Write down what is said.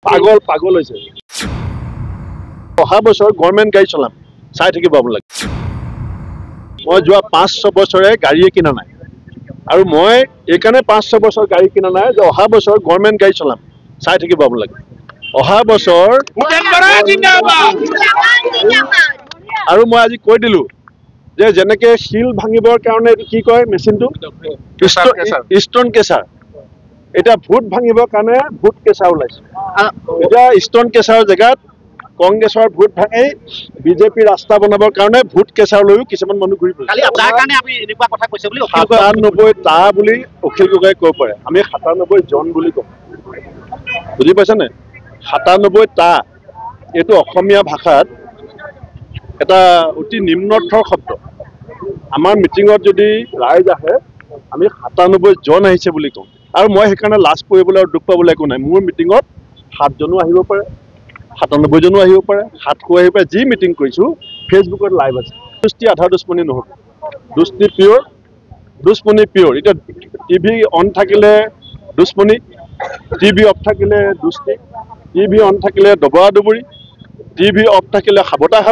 পাগল পাগল হৈছে অহা বছৰ গভৰ্ণমেণ্ট গাড়ী চলাম চাই থাকিব আপোনালোকে মই যোৱা 5-6 বছৰে গাড়ীয়ে কিনা নাই আৰু মই এইকাৰণে 5-6 বছৰ গাড়ী কিনা নাই যে অহা বছৰ গভৰ্ণমেণ্ট গাড়ী চলাম চাই থাকিব আপোনালোকে অহা বছৰ আৰু মই আজি কৈ দিলো যে যেনেকে শিল ভাঙিবৰ কাৰণে কি কয় মেচিনটো ষ্টন কেচাৰ এটা ভোট ভাঙিবৰ কাৰণে ভোট কেচাৰ ওলাইছে এটা ষ্টন কেচাৰ জেগাত কংগ্ৰেছৰ ভোট ভাঙি বিজেপি ৰাস্তা বনাবৰ কাৰণে ভোট কেচাৰ লৈও কিছুমান মানুহ ঘূৰি ফুৰিছে 97 টা বুলি অখিল গগৈ ক'ব পাৰে আমি 97 জন বুলি কওঁ বুজি পাইছানে 97 টা এইটো অসমীয়া ভাষাত এটা অতি নিম্নৰ্থৰ শব্দ আমাৰ মিটিঙত যদি ৰাইজ আহে আমি 97 জন আহিছে বুলি কওঁ আৰু মই সেইকাৰণে লাজ কৰিবলৈ আৰু দুখ পাবলৈ একো নাই মোৰ মিটিঙত 7 জনো আহিব পাৰে 97 জনো আহিব পাৰে 700 আহিব পাৰে যি মিটিং কৰিছো ফেচবুকত লাইভ আছে দুষ্টি আধা দুশ্মনী নহ'ব দুষ্টি পিয়ৰ এটা টিভি অন থাকিলে দুশ্মনী টিভি অফ থাকিলে দুষ্টি টিভি অন থাকিলে দবৰা দবৰি টিভি অফ থাকিলে সাবতা